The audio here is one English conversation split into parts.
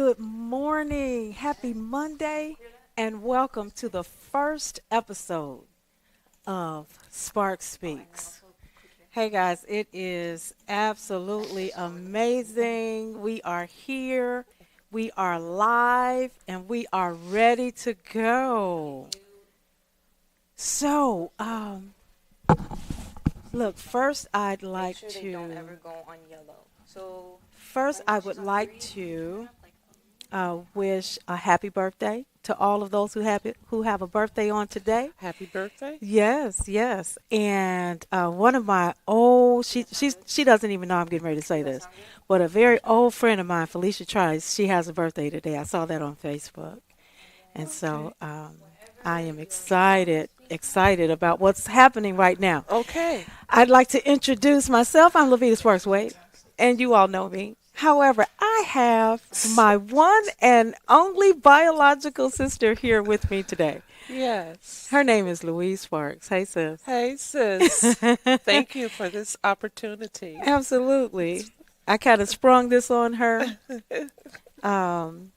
Good morning. Happy Monday, and welcome to the first episode of Spark Speaks. Hey guys, it is absolutely amazing. We are here, we are live, and we are ready to go. So, look, first I'd Make like sure they don't to, ever go on yellow. So first I would like to wish a happy birthday to all of those who have a birthday on today. Happy birthday. Yes, yes. And one of my old she doesn't even know I'm getting ready to say this, but a very old friend of mine, Felicia Trice, she has a birthday today. I saw that on Facebook, and so Okay. I am excited about what's happening right now. Okay. I'd like to introduce myself. I'm Lavita Sparks Wade, and you all know me. However, I have my one and only biological sister here with me today. Yes. Her name is Louise Sparks. Hey, sis. Hey, sis. Thank you for this opportunity. Absolutely. I kind of sprung this on her. Um,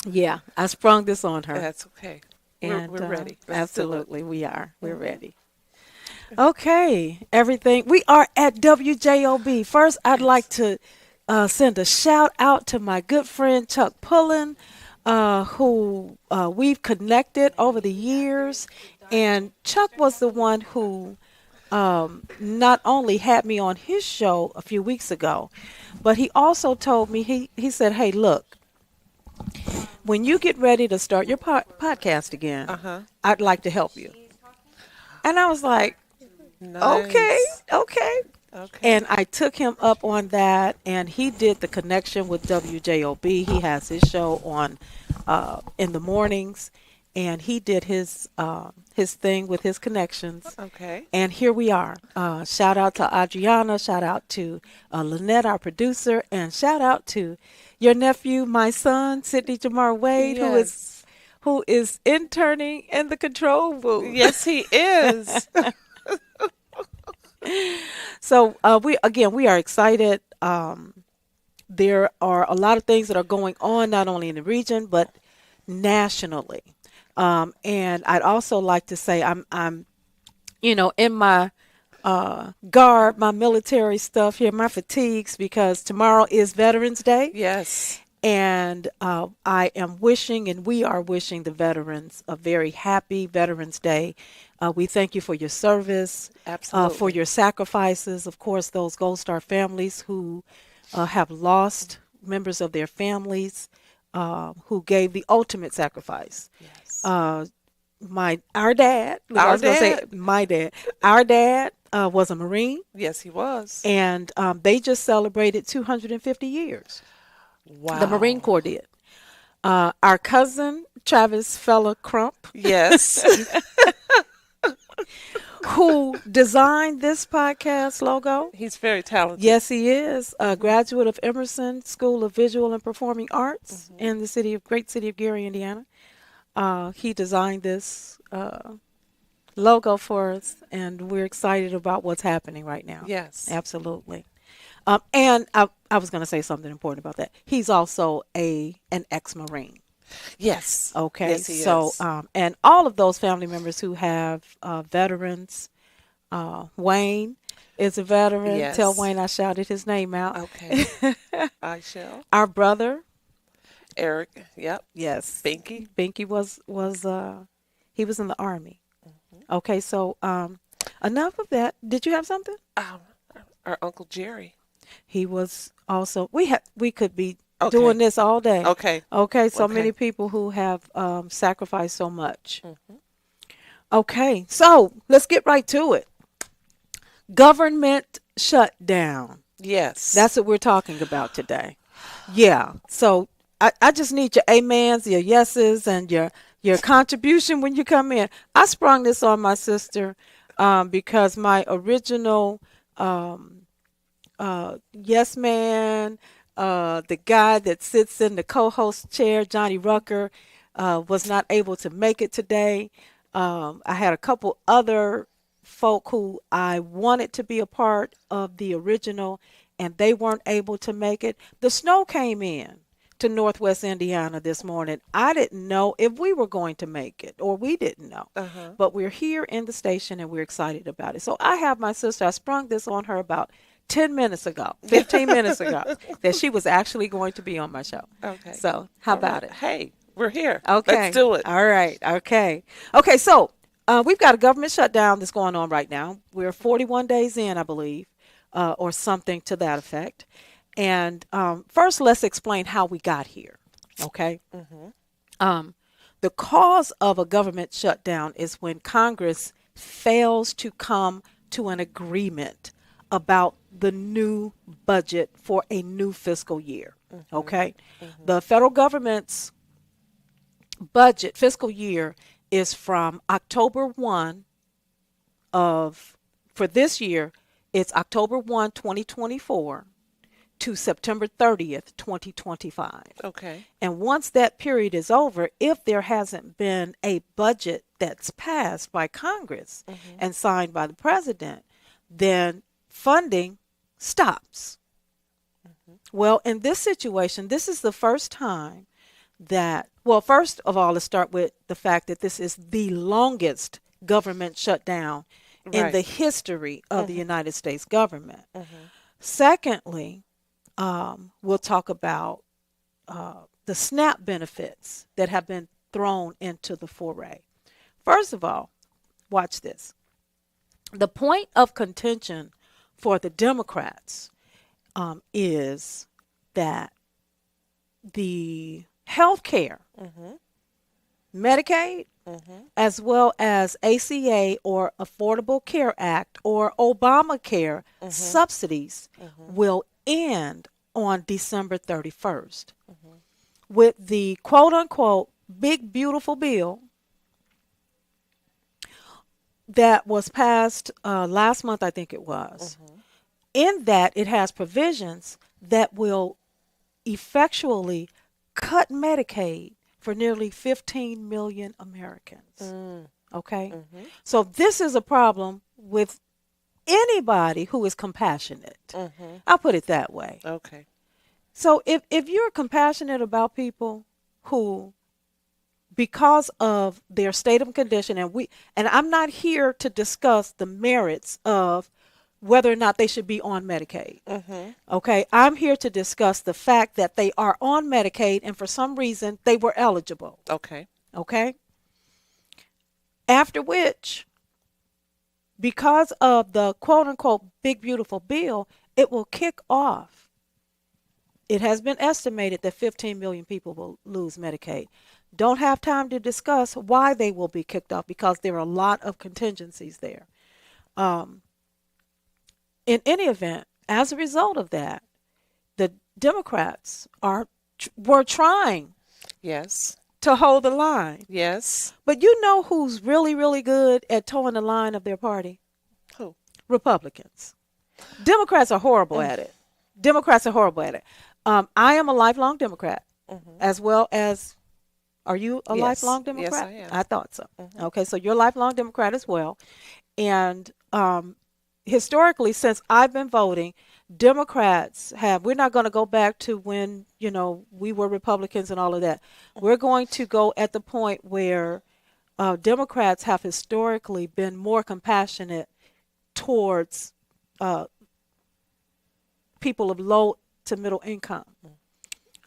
yeah, I sprung this on her. That's okay. We're, And we're ready. Let's do it. absolutely, we are. We're Mhm. ready. Okay, everything. We are at WJOB. First, I'd like Yes. to send a shout out to my good friend Chuck Pullen, who we've connected over the years. And Chuck was the one who not only had me on his show a few weeks ago, but he also told me, he said, hey, look, when you get ready to start your podcast again, Uh-huh. I'd like to help you. And I was like, okay, Nice. okay. Okay. And I took him up on that, and he did the connection with WJOB. He has his show on in the mornings, and he did his thing with his connections. Okay. And here we are. Shout out to Adriana. Shout out to Lynette, our producer, and shout out to your nephew, my son, Sidney Jamar Wade, Yes. who is interning in the control booth. Yes, he is. So we are excited. There are a lot of things that are going on not only in the region but nationally. And I'd also like to say I'm in my garb, my military stuff here, my fatigues because tomorrow is Veterans Day, Yes. and I am wishing, and we are wishing the veterans a very happy Veterans Day. We thank you for your service, for Absolutely. your sacrifices. Of course, those Gold Star families who have lost members of their families, who gave the ultimate sacrifice. Yes. Uh, our dad, I Our was going to say dad. my dad, our dad was a Marine, Yes, he was. and they just celebrated 250 years. The Marine Wow. Corps did. Our cousin, Travis Fella Crump, Yes. who designed this podcast logo. He's very talented. Yes, he is a Hmm. graduate of Emerson School of Visual and Performing Arts Hmm. in the great city of Gary, Indiana. He designed this logo for us, and we're excited about what's happening right now. Yes. Absolutely. And I was going to say something important about that. He's also an ex-Marine. Yes. Okay, Yes, he so is. and all of those family members who have veterans, Wayne is a veteran. Tell Yes. Wayne I shouted his name out. Okay. I shall. Our brother, Eric. Yep. yes, Binky. Binky was he was in the army. Hmm. Okay, so enough of that. Did you have something? Um, our Uncle Jerry. He was also we could be doing Okay. this all day. Okay. Okay, so many Okay. people who have sacrificed so much. Hmm. Okay, so let's get right to it. Government shutdown. Yes. That's what we're talking about today. Yeah. So I just need your amens, your yeses, and your contribution when you come in. I sprung this on my sister because my original um, yes man, the guy that sits in the co-host chair, Johnny Rucker, was not able to make it today. I had a couple other folk who I wanted to be a part of the original, and they weren't able to make it. The snow came in. to Northwest Indiana this morning. I didn't know if we were going to make it, or we didn't know. Uh-huh. But we're here in the station and we're excited about it. So I have my sister, I sprung this on her about 10 minutes ago, 15 minutes ago, that she was actually going to be on my show. Okay. So how All about right. it? Hey, we're here. Okay. Let's do it. All right. Okay. Okay. So we've got a government shutdown that's going on right now. We're 41 days in, I believe, or something to that effect. And first, let's explain how we got here. Okay. The cause of a government shutdown is when Congress fails to come to an agreement about the new budget for a new fiscal year. Okay. The federal government's budget fiscal year is from October 1 of, for this year, it's October 1, 2024 to September 30th, 2025. Okay. And once that period is over, if there hasn't been a budget that's passed by Congress and signed by the president, then funding stops. Well, in this situation, this is the first time that, well, first of all, let's start with the fact that this is the longest government shutdown in the Right. history of the United States government. Secondly, we'll talk about the SNAP benefits that have been thrown into the foray. First of all, watch this. The point of contention for the Democrats is that the health care, Medicaid, as well as ACA or Affordable Care Act or Obamacare subsidies will end on December 31st. With the quote unquote big beautiful bill that was passed last month, I think it was, in that it has provisions that will effectually cut Medicaid for nearly 15 million Americans. Okay? So this is a problem with anybody who is compassionate. I'll put it that way. Okay. So if you're compassionate about people who, because of their state of condition, and I'm not here to discuss the merits of whether or not they should be on Medicaid. Okay, I'm here to discuss the fact that they are on Medicaid and for some reason they were eligible. Okay. Okay? After which, because of the quote unquote big beautiful bill, it will kick off. It has been estimated that 15 million people will lose Medicaid. Don't have time to discuss why they will be kicked off because there are a lot of contingencies there. In any event, as a result of that, the Democrats were trying Yes. to hold the line. Yes. But you know who's really, really good at towing the line of their party? Who? Republicans. Democrats are horrible at it. Democrats are horrible at it. I am a lifelong Democrat, as well as, are you a Yes. lifelong Yes, Democrat? I am. I thought so. Okay, so you're a lifelong Democrat as well. And historically, since I've been voting, Democrats we're not going to go back to when, we were Republicans and all of that. We're going to go at the point where Democrats have historically been more compassionate towards people of low to middle income,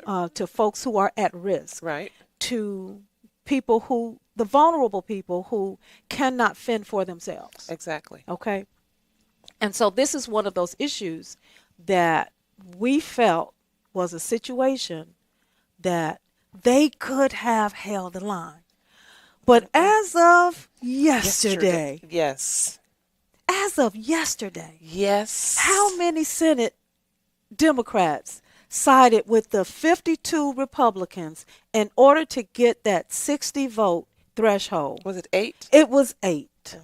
to folks who are at risk, Right. to the vulnerable people who cannot fend for themselves. Exactly. Okay? And so this is one of those issues that we felt was a situation that they could have held the line. But as of yesterday, Yes. Yes. how many Senate Democrats sided with the 52 Republicans in order to get that 60 vote threshold? Was it 8? It was 8.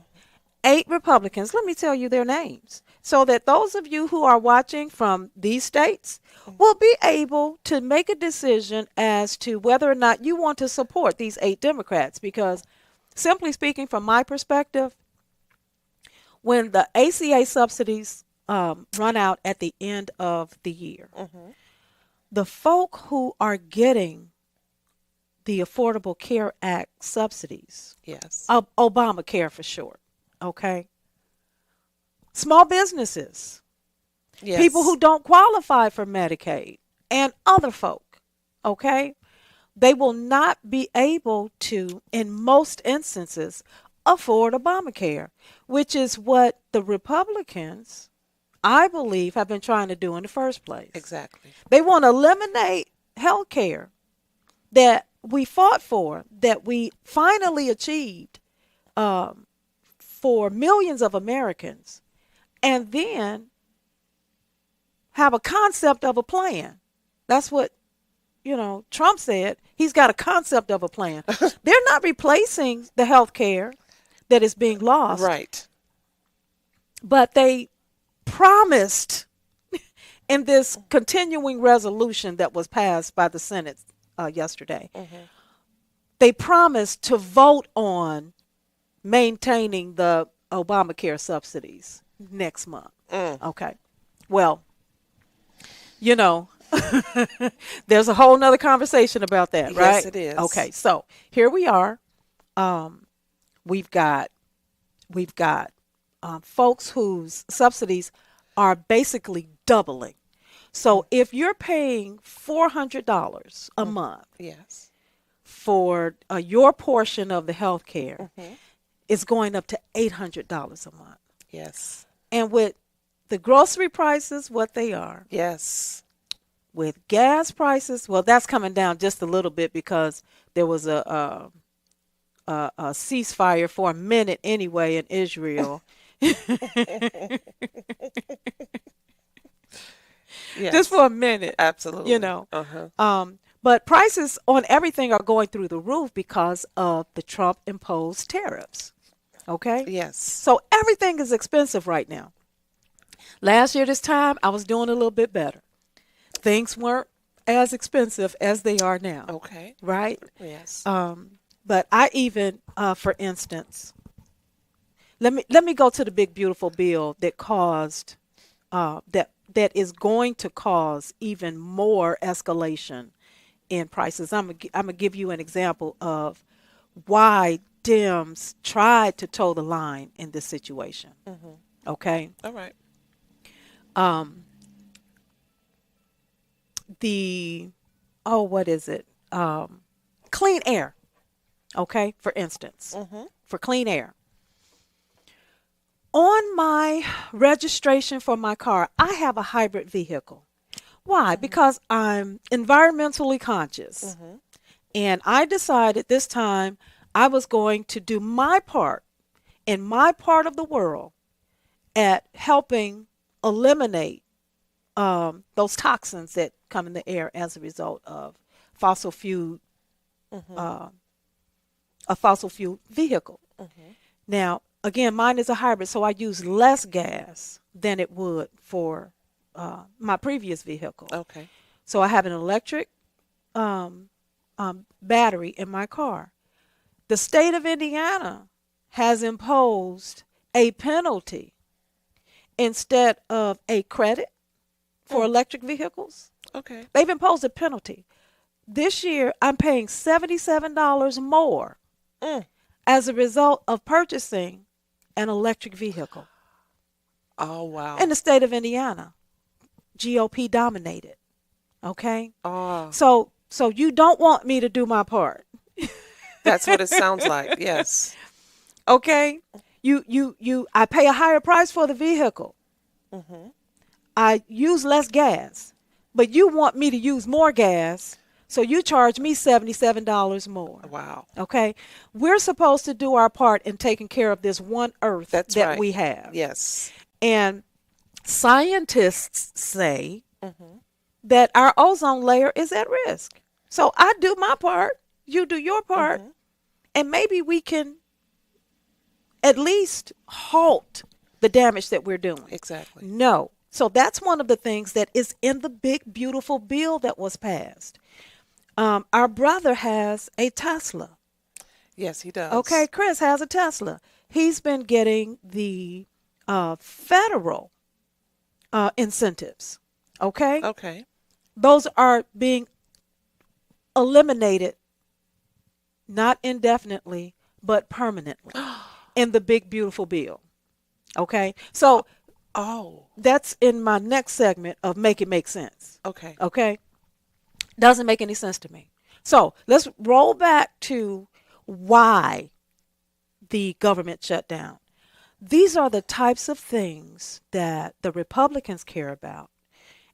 8 Republicans. Let me tell you their names so that those of you who are watching from these states will be able to make a decision as to whether or not you want to support these 8 Democrats. Because simply speaking, from my perspective, when the ACA subsidies run out at the end of the year, the folk who are getting the Affordable Care Act subsidies, Yes. Obamacare for short, okay? Small businesses, people who Yes. don't qualify for Medicaid, and other folk, okay? They will not be able to, in most instances, afford Obamacare, which is what the Republicans, I believe, have been trying to do in the first place. Exactly. They want to eliminate health care that we fought for, that we finally achieved for millions of Americans, and then have a concept of a plan. That's what, Trump said. He's got a concept of a plan. They're not replacing the health care that is being lost, Right. but they promised in this continuing resolution that was passed by the Senate yesterday, they promised to vote on maintaining the Obamacare subsidies next month. Okay. Well, you know, there's a whole nother conversation about that, right? Yes, it is. Okay, so here we are. We've got folks whose subsidies are basically doubling. So if you're paying $400 a month Yes. for your portion of the health care, it's going up to $800 a month. Yes. And with the grocery prices, what they are, Yes. with gas prices, well, that's coming down just a little bit because there was a ceasefire for a minute anyway in Israel. Yes. Just for a minute, Absolutely. you know. Uh-huh. But prices on everything are going through the roof because of the Trump imposed tariffs. Okay? Yes. So everything is expensive right now. Last year, this time, I was doing a little bit better. Things weren't as expensive as they are now, Okay. right? Yes. But I even, for instance, let me go to the big beautiful bill that caused that is going to cause even more escalation in prices. I'm gonna give you an example of why Dems tried to toe the line in this situation. Okay, All right. the what is it? Clean air. Okay, for instance, for clean air. On my registration for my car, I have a hybrid vehicle. Why? Because I'm environmentally conscious. And I decided this time I was going to do my part in my part of the world at helping eliminate those toxins that come in the air as a result of fossil fuel, a fossil fuel vehicle. Now, again, mine is a hybrid, so I use less gas than it would for my previous vehicle. Okay. So I have an electric battery in my car. The state of Indiana has imposed a penalty instead of a credit for electric vehicles. Okay. They've imposed a penalty. This year, I'm paying $77 more as a result of purchasing an electric vehicle Oh, wow. in the state of Indiana. GOP dominated. Okay? Oh, So you don't want me to do my part. that's what it sounds like. Yes. Okay? I pay a higher price for the vehicle. I use less gas, but you want me to use more gas, so you charge me $77 more. Wow. Okay? We're supposed to do our part in taking care of this one earth That's that right. we have. Yes. And scientists say that our ozone layer is at risk. So I do my part, you do your part, and maybe we can at least halt the damage that we're doing. Exactly. No. So that's one of the things that is in the big, beautiful bill that was passed. Our brother has a Tesla. Yes, he does. Okay, Chris has a Tesla. He's been getting the federal incentives. Okay? Okay. Those are being eliminated, not indefinitely, but permanently in the big, beautiful bill. Okay. So Oh, that's in my next segment of Make It Make Sense. okay. Okay. Doesn't make any sense to me. So let's roll back to why the government shut down. These are the types of things that the Republicans care about.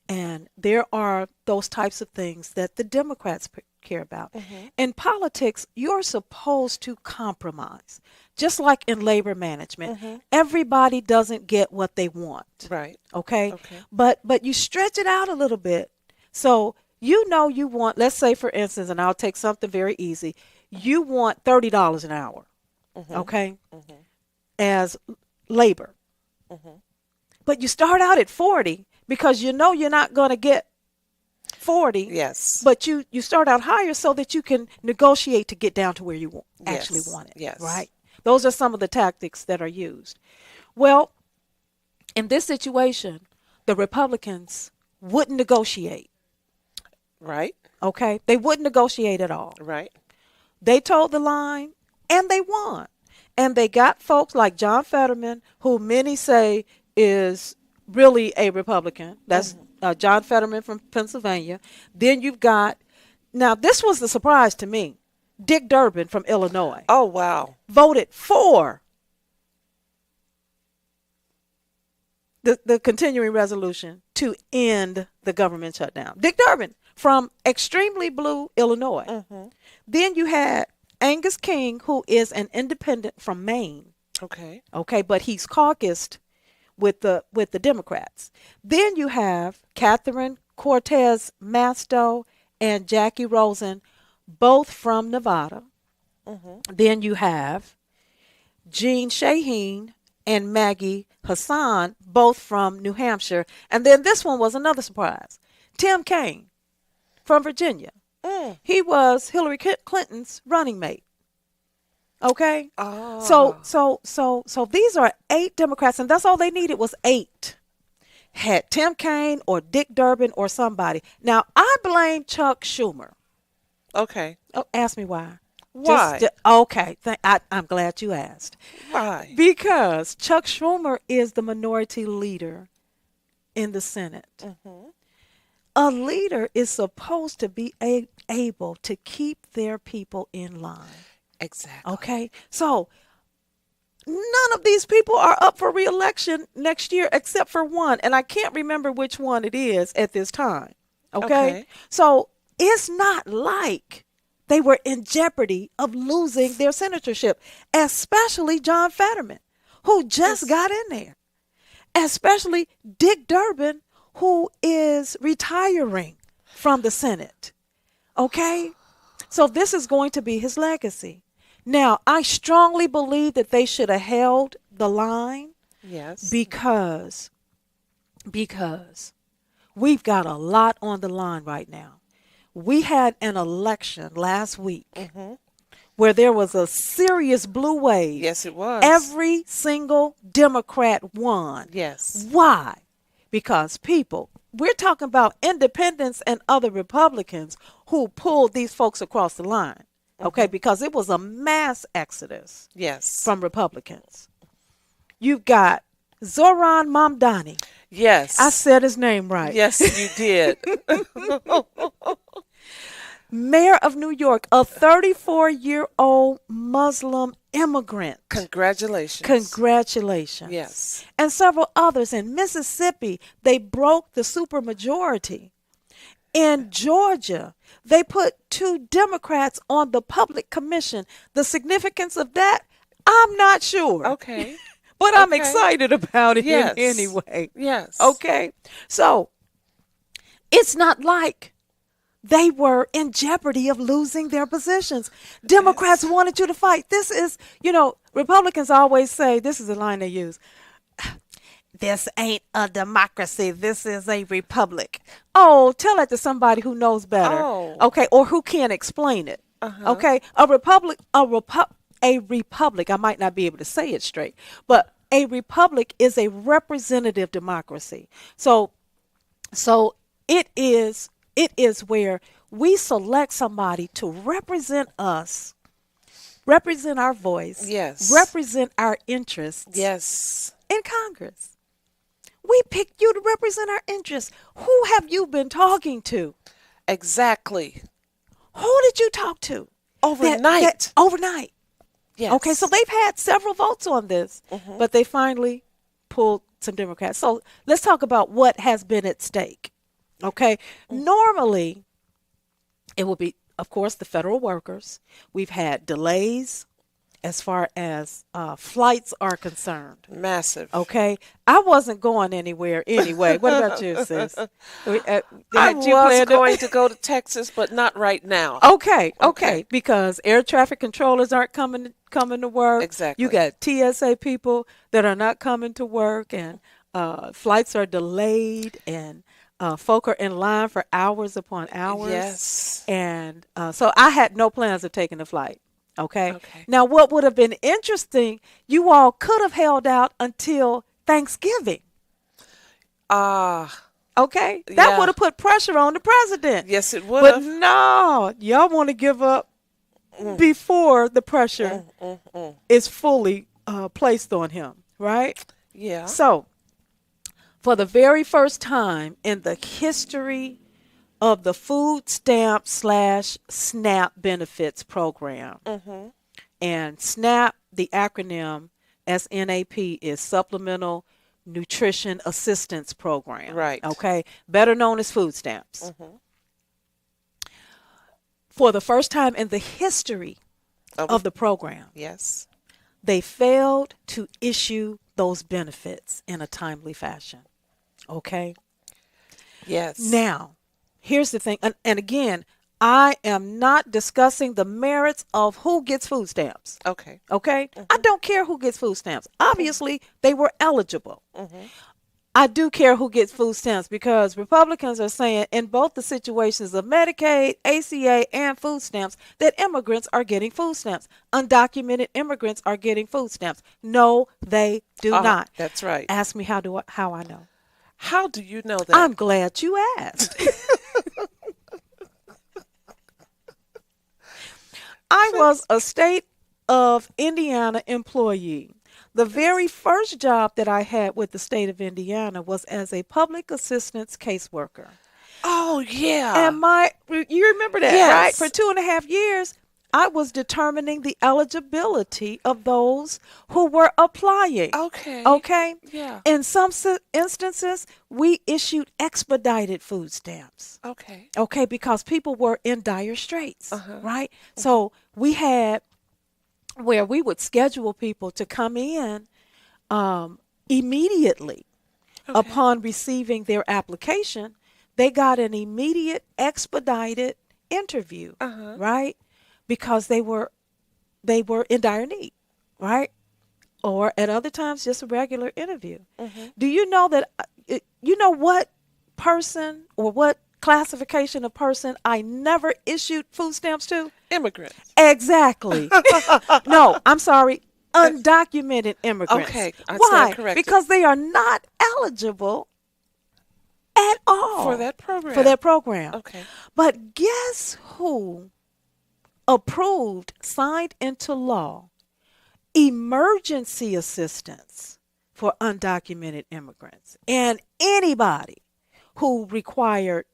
And there are those types of things that the Democrats care about. Mm-hmm. In politics, you're supposed to compromise. Just like in labor management, Mm-hmm. everybody doesn't get what they want. Right. Okay? Okay. But you stretch it out a little bit. So you know you want, let's say for instance, and I'll take something very easy, you want $30 an hour, Mm-hmm. okay, Mm-hmm. as labor. Mm-hmm. But you start out at 40 because you know you're not going to get 40, Yes. but you start out higher so that you can negotiate to get down to where you actually Yes. want it, Yes. right? Those are some of the tactics that are used. Well, in this situation, the Republicans wouldn't negotiate, Right. okay? They wouldn't negotiate at all. Right. They told the line and they won. And they got folks like John Fetterman, who many say is really a Republican. That's Mm-hmm. John Fetterman from Pennsylvania. Then you've got, now this was the surprise to me, Dick Durbin from Illinois Oh, wow. voted for the continuing resolution to end the government shutdown. Dick Durbin from extremely blue Illinois. Mm-hmm. Then you had Angus King, who is an independent from Maine. Okay. Okay, but he's caucused with the Democrats. Then you have Catherine Cortez Masto and Jackie Rosen, both from Nevada. Mm-hmm. Then you have Jean Shaheen and Maggie Hassan, both from New Hampshire. And then this one was another surprise. Tim Kaine from Virginia. Mm. He was Hillary Clinton's running mate. Okay? So Oh. so these are 8 Democrats, and that's all they needed was 8. Had Tim Kaine or Dick Durbin or somebody. Now I blame Chuck Schumer. Okay. Oh, ask me why. Why? Okay. I'm glad you asked. Why? Because Chuck Schumer is the minority leader in the Senate. Mm-hmm. A leader is supposed to be able to keep their people in line. Exactly. Okay? So none of these people are up for reelection next year except for one. And I can't remember which one it is at this time. Okay? Okay. So it's not like they were in jeopardy of losing their senatorship, especially John Fetterman, who just got in there, especially Dick Durbin, who is retiring from the Senate. Okay? So this is going to be his legacy. Now, I strongly believe that they should have held the line Yes. because we've got a lot on the line right now. We had an election last week Mm-hmm. where there was a serious blue wave. Yes, it was. Every single Democrat won. Yes. Why? Because we're talking about independents and other Republicans who pulled these folks across the line. Okay, because it was a mass exodus Yes. from Republicans. You've got Zoran Mamdani. Yes. I said his name right. Yes, you did. Mayor of New York, a 34-year-old Muslim immigrant. Congratulations. Congratulations. Yes. And several others. In Mississippi, they broke the supermajority. In Georgia, they put 2 Democrats on the public commission. The significance of that, I'm not sure. Okay. But I'm Okay. excited about it Yes. anyway. Yes. Okay? So, it's not like they were in jeopardy of losing their positions. Democrats wanted you to fight. This is, Republicans always say, this is the line they use, this ain't a democracy. This is a republic. Oh, tell that to somebody who knows better. Oh. Okay, or who can't explain it. Uh-huh. Okay, a republic, I might not be able to say it straight, but a republic is a representative democracy. So it is It is where we select somebody to represent us, represent our voice, Yes. represent our interests Yes. in Congress. We pick you to represent our interests. Who have you been talking to? Exactly. Who did you talk to? That Overnight. overnight. Okay, so Yes. they've had several votes on this, but they finally pulled some Democrats. So let's talk about what has been at stake. Okay, normally it will be, of course, the federal workers. We've had delays as far as flights are concerned. Massive. Okay, I wasn't going anywhere anyway. What about you, sis? I Had you was planned to? going to go to Texas, but not right now. Okay, Okay. okay, because air traffic controllers aren't coming to work. You Exactly. got TSA people that are not coming to work, and flights are delayed, and folk are in line for hours upon hours, Yes. and so I had no plans of taking the flight. Okay. Okay. Now, what would have been interesting, you all could have held out until Thanksgiving. Ah, Okay, that would yeah. have put pressure on the president. Yes, it would But have. no, y'all want to give up before the pressure is fully placed on him, right? Yeah. So, for the very first time in the history of the food stamp slash SNAP benefits program, and SNAP, the acronym SNAP, is Supplemental Nutrition Assistance Program. Right. Okay, better known as food stamps. For the first time in the history Of of the program, yes. they failed to issue those benefits in a timely fashion. Okay. Yes. Now, here's the thing. And again, I am not discussing the merits of who gets food stamps. Okay. Okay. I don't care who gets food stamps. Obviously, they were eligible. I do care who gets food stamps because Republicans are saying in both the situations of Medicaid, ACA, and food stamps that immigrants are getting food stamps. Undocumented immigrants are getting food stamps. No, they do not. That's right. Ask me how I know. How do you know that? I'm glad you asked. I was a state of Indiana employee. The very first job that I had with the state of Indiana was as a public assistance caseworker. Oh, yeah. And you remember that, right? For Yes. 2.5 years, I was determining the eligibility of those who were applying. Okay. Okay? Yeah. In some instances, we issued expedited food stamps. Okay. Okay, because people were in dire straits, right? So we had where we would schedule people to come in immediately Okay. upon receiving their application. They got an immediate expedited interview, right? Because they were in dire need, right? Or at other times just a regular interview. Do you know that you know what person or what classification of person I never issued food stamps to? Immigrants. Exactly. No, I'm sorry. Undocumented immigrants. Okay, I Why? stand corrected. Because they are not eligible at all For that program. For that program. Okay. But guess who approved, signed into law, emergency assistance for undocumented immigrants and anybody who required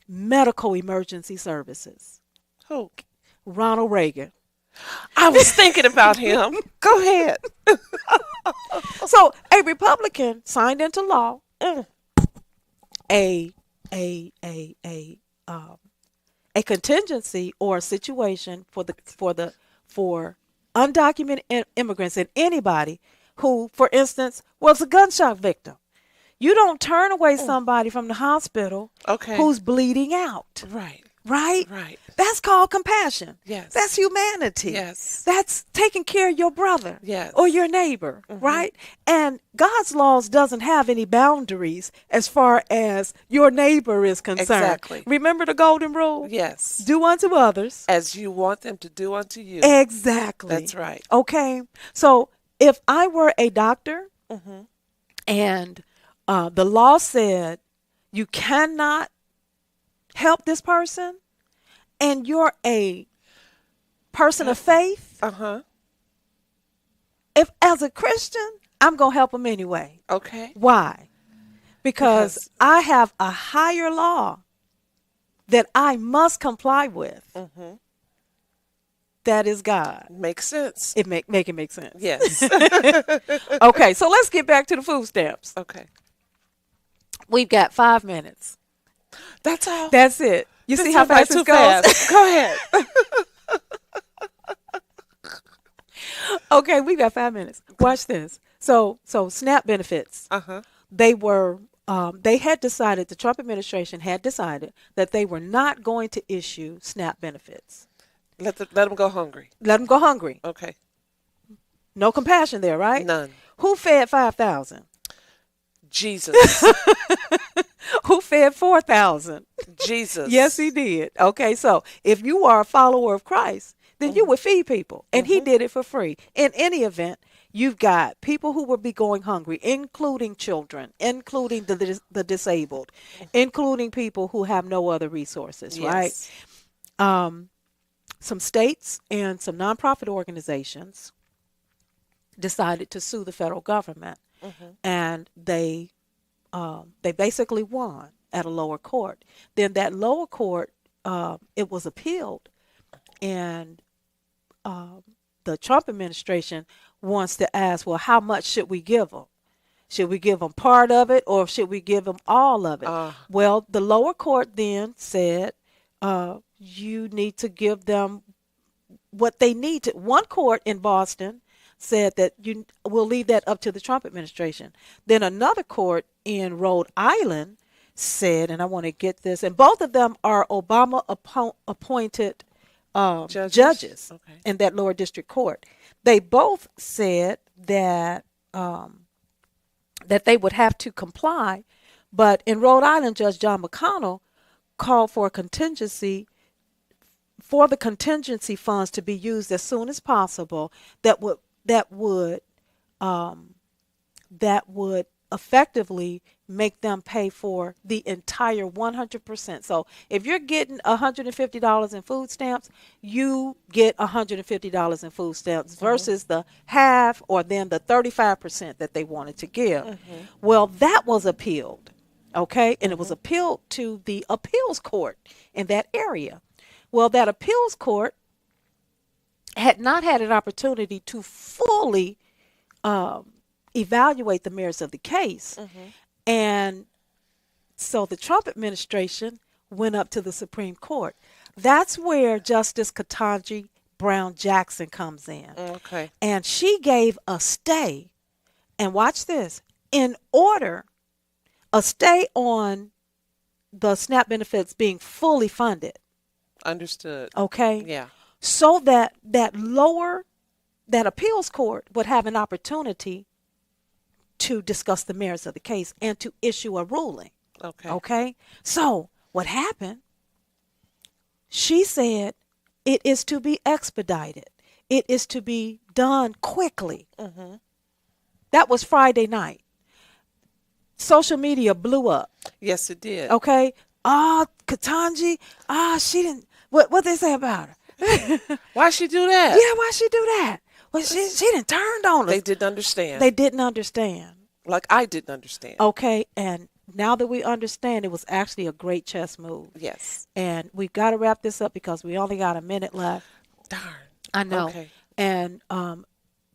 medical emergency services? Who? Ronald Reagan. I was thinking about him. Go ahead. So a Republican signed into law a a contingency or a situation for undocumented immigrants and anybody who, for instance, was a gunshot victim. You don't turn away somebody from the hospital Okay. who's bleeding out, Right. right? Right. That's called compassion. Yes. That's humanity. Yes. That's taking care of your brother Yes. or your neighbor, right? And God's laws doesn't have any boundaries as far as your neighbor is concerned. Exactly. Remember the golden rule? Yes. Do unto others. As you want them to do unto you. Exactly. That's right. Okay. So if I were a doctor and the law said you cannot help this person and you're a person of faith, Uh-huh. if as a Christian, I'm going to help them anyway. Okay. Why? Because Because I have a higher law that I must comply with. That is God. makes sense. It make it make sense. Yes. Okay, so let's get back to the food stamps. Okay. We've got 5 minutes. That's all. That's it. You This see how went by fast too this goes? fast. Go ahead. Okay, we got 5 minutes. Watch this. So SNAP benefits. Uh-huh. They were they had decided, the Trump administration had decided that they were not going to issue SNAP benefits. Let them go hungry. Let them go hungry. Okay. No compassion there, right? None. Who fed 5,000? Jesus. Who fed 4,000? Jesus. Yes, he did. Okay, so if you are a follower of Christ, then you would feed people. And he did it for free. In any event, you've got people who will be going hungry, including children, including the disabled, including people who have no other resources, right? Yes. Some states and some nonprofit organizations decided to sue the federal government, and they basically won at a lower court. Then that lower court, it was appealed, and the Trump administration wants to ask, well, how much should we give them? Should we give them part of it, or should we give them all of it? Well, the lower court then said, you need to give them what they need to. One court in Boston said that you will leave that up to the Trump administration. Then another court in Rhode Island said, and I want to get this, and both of them are Obama appointed judges Okay. in that lower district court. They both said that that they would have to comply, but in Rhode Island, Judge John McConnell called for a contingency, for the contingency funds to be used as soon as possible. That would effectively make them pay for the entire 100%. So if you're getting $150 in food stamps, you get $150 in food stamps versus the half or then the 35% that they wanted to give. Well, that was appealed, okay? And it was appealed to the appeals court in that area. Well, that appeals court had not had an opportunity to fully evaluate the merits of the case. And so the Trump administration went up to the Supreme Court. That's where Justice Ketanji Brown Jackson comes in. Okay. And she gave a stay, and watch this, in order, a stay on the SNAP benefits being fully funded, Understood. okay? Yeah. So that that appeals court would have an opportunity to discuss the merits of the case and to issue a ruling. Okay. Okay? So what happened? She said it is to be expedited. It is to be done quickly. That was Friday night. Social media blew up. Yes, it did. Okay? Ketanji, she didn't, what they say about her? Why she do that? Yeah, why she do that? Well, she didn't turned on us. They didn't understand. They didn't understand. Like I didn't understand. Okay, and now that we understand, it was actually a great chess move. Yes. And we've got to wrap this up because we only got a minute left. Darn. I know. Okay. And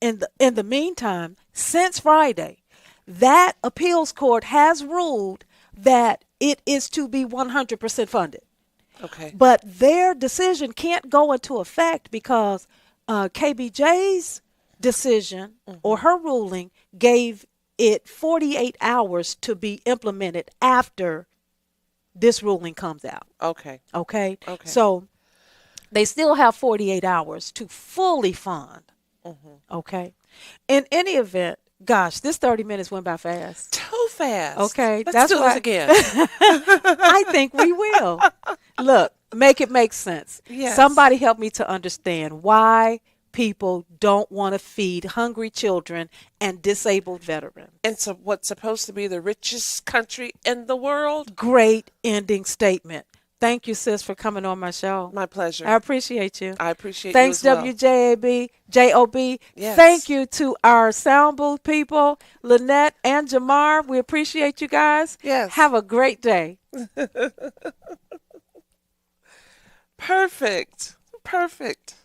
in the meantime, since Friday, that appeals court has ruled that it is to be 100% funded. Okay. But their decision can't go into effect because KBJ's decision or her ruling gave it 48 hours to be implemented after this ruling comes out. Okay. Okay? Okay. So they still have 48 hours to fully fund. Okay? In any event, gosh, this 30 minutes went by fast. Too fast. Okay, Let's that's do why- this again. I think we will. Look, make it make sense. Yes. Somebody help me to understand why people don't want to feed hungry children and disabled veterans. And so what's supposed to be the richest country in the world? Great ending statement. Thank you, sis, for coming on my show. My pleasure. I appreciate you. I appreciate Thanks, you as well. WJAB, JOB. Yes. Thank you to our sound booth people, Lynette and Jamar. We appreciate you guys. Yes. Have a great day. Perfect. Perfect.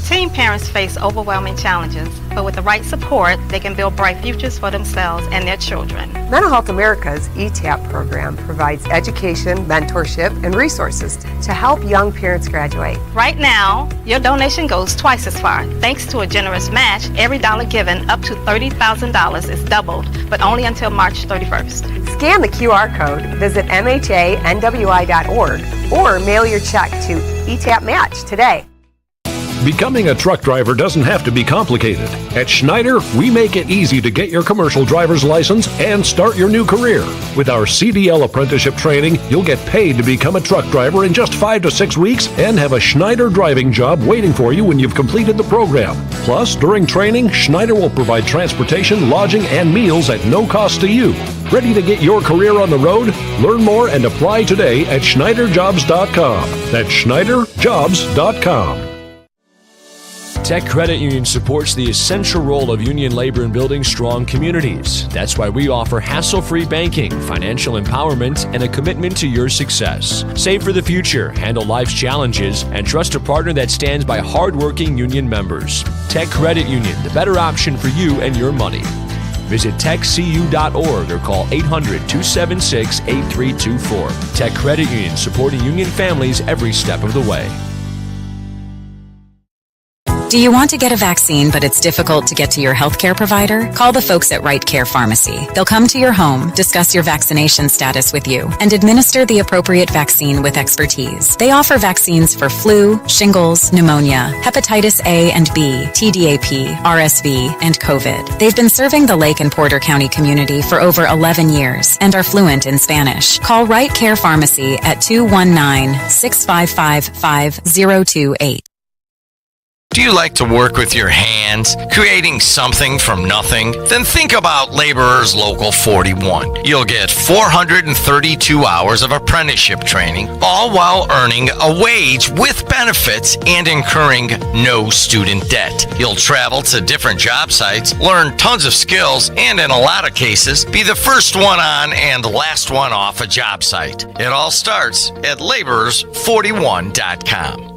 Teen parents face overwhelming challenges, but with the right support, they can build bright futures for themselves and their children. Mental Health America's ETAP program provides education, mentorship, and resources to help young parents graduate. Right now, your donation goes twice as far. Thanks to a generous match, every dollar given up to $30,000 is doubled, but only until March 31st. Scan the QR code, visit MHANWI.org, or mail your check to ETAP Match today. Becoming a truck driver doesn't have to be complicated. At Schneider, we make it easy to get your commercial driver's license and start your new career. With our CDL apprenticeship training, you'll get paid to become a truck driver in just 5 to 6 weeks and have a Schneider driving job waiting for you when you've completed the program. Plus, during training, Schneider will provide transportation, lodging, and meals at no cost to you. Ready to get your career on the road? Learn more and apply today at SchneiderJobs.com. That's SchneiderJobs.com. Tech Credit Union supports the essential role of union labor in building strong communities. That's why we offer hassle-free banking, financial empowerment, and a commitment to your success. Save for the future, handle life's challenges, and trust a partner that stands by hardworking union members. Tech Credit Union, the better option for you and your money. Visit techcu.org or call 800-276-8324. Tech Credit Union, supporting union families every step of the way. Do you want to get a vaccine, but it's difficult to get to your healthcare provider? Call the folks at Right Care Pharmacy. They'll come to your home, discuss your vaccination status with you, and administer the appropriate vaccine with expertise. They offer vaccines for flu, shingles, pneumonia, hepatitis A and B, TDAP, RSV, and COVID. They've been serving the Lake and Porter County community for over 11 years and are fluent in Spanish. Call Right Care Pharmacy at 219-655-5028. Do you like to work with your hands, creating something from nothing? Then think about Laborers Local 41. You'll get 432 hours of apprenticeship training, all while earning a wage with benefits and incurring no student debt. You'll travel to different job sites, learn tons of skills, and in a lot of cases, be the first one on and last one off a job site. It all starts at laborers41.com.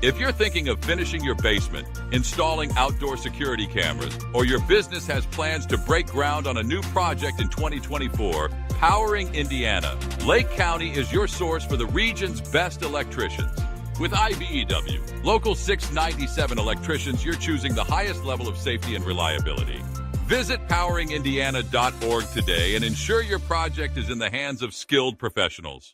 If you're thinking of finishing your basement, installing outdoor security cameras, or your business has plans to break ground on a new project in 2024, Powering Indiana, Lake County is your source for the region's best electricians. With IBEW, Local 697 electricians, you're choosing the highest level of safety and reliability. Visit poweringindiana.org today and ensure your project is in the hands of skilled professionals.